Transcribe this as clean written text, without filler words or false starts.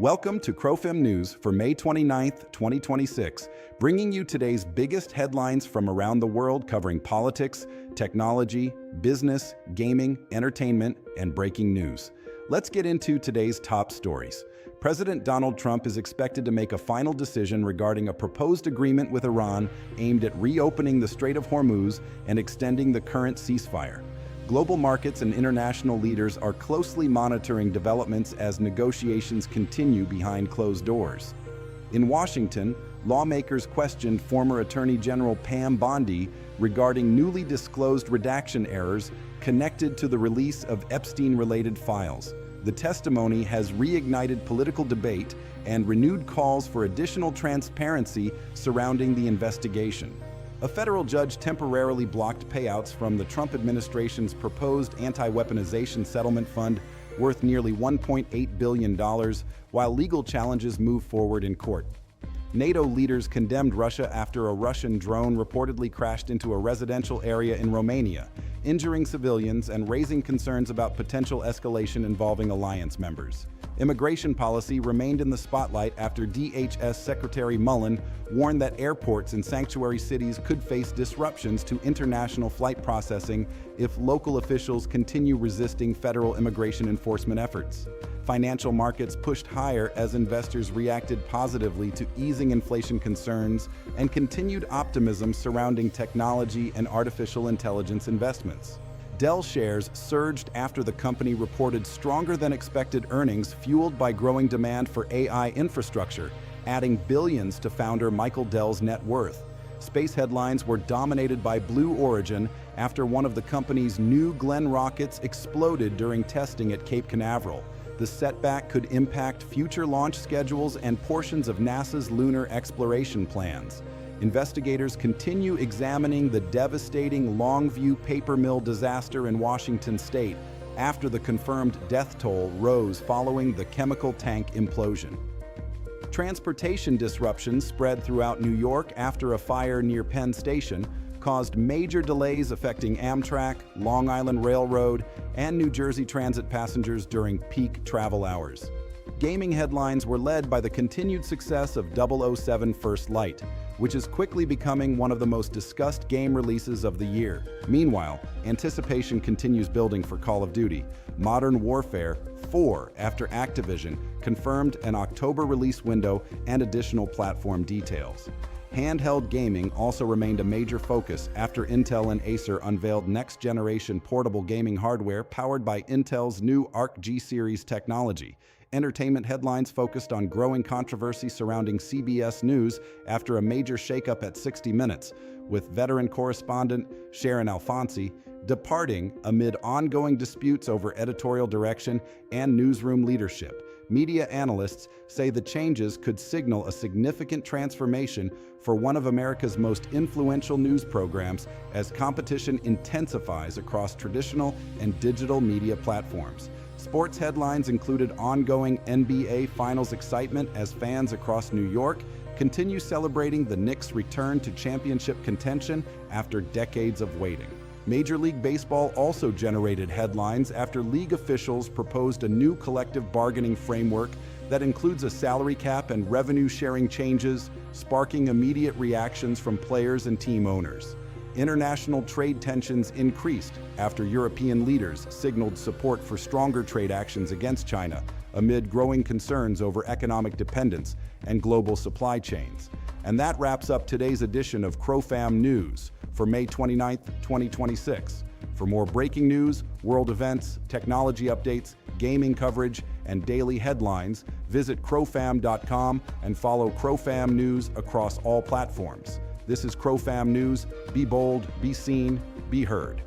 Welcome to Crofam News for May 29th, 2026, bringing you today's biggest headlines from around the world covering politics, technology, business, gaming, entertainment, and breaking news. Let's get into today's top stories. President Donald Trump is expected to make a final decision regarding a proposed agreement with Iran aimed at reopening the Strait of Hormuz and extending the current ceasefire. Global markets and international leaders are closely monitoring developments as negotiations continue behind closed doors. In Washington, lawmakers questioned former Attorney General Pam Bondi regarding newly disclosed redaction errors connected to the release of Epstein-related files. The testimony has reignited political debate and renewed calls for additional transparency surrounding the investigation. A federal judge temporarily blocked payouts from the Trump administration's proposed anti-weaponization settlement fund worth nearly $1.8 billion, while legal challenges move forward in court. NATO leaders condemned Russia after a Russian drone reportedly crashed into a residential area in Romania, injuring civilians and raising concerns about potential escalation involving alliance members. Immigration policy remained in the spotlight after DHS Secretary Mullen warned that airports in sanctuary cities could face disruptions to international flight processing if local officials continue resisting federal immigration enforcement efforts. Financial markets pushed higher as investors reacted positively to easing inflation concerns and continued optimism surrounding technology and artificial intelligence investments. Dell shares surged after the company reported stronger than expected earnings fueled by growing demand for AI infrastructure, adding billions to founder Michael Dell's net worth. Space headlines were dominated by Blue Origin after one of the company's New Glenn rockets exploded during testing at Cape Canaveral. The setback could impact future launch schedules and portions of NASA's lunar exploration plans. Investigators continue examining the devastating Longview paper mill disaster in Washington state after the confirmed death toll rose following the chemical tank implosion. Transportation disruptions spread throughout New York after a fire near Penn Station caused major delays affecting Amtrak, Long Island Railroad, and New Jersey Transit passengers during peak travel hours. Gaming headlines were led by the continued success of 007 First Light, which is quickly becoming one of the most discussed game releases of the year. Meanwhile, anticipation continues building for Call of Duty Modern Warfare 4 after Activision confirmed an October release window and additional platform details. Handheld gaming also remained a major focus after Intel and Acer unveiled next-generation portable gaming hardware powered by Intel's new Arc G series technology. Entertainment headlines focused on growing controversy surrounding CBS News after a major shakeup at 60 Minutes, with veteran correspondent Sharon Alfonsi departing amid ongoing disputes over editorial direction and newsroom leadership. Media analysts say the changes could signal a significant transformation for one of America's most influential news programs as competition intensifies across traditional and digital media platforms. Sports headlines included ongoing NBA Finals excitement as fans across New York continue celebrating the Knicks' return to championship contention after decades of waiting. Major League Baseball also generated headlines after league officials proposed a new collective bargaining framework that includes a salary cap and revenue-sharing changes, sparking immediate reactions from players and team owners. International trade tensions increased after European leaders signaled support for stronger trade actions against China amid growing concerns over economic dependence and global supply chains. And that wraps up today's edition of Crofam News for May 29th, 2026. For more breaking news, world events, technology updates, gaming coverage, and daily headlines, visit crofam.com and follow Crofam News across all platforms. This is Crofam News. Be bold, be seen, be heard.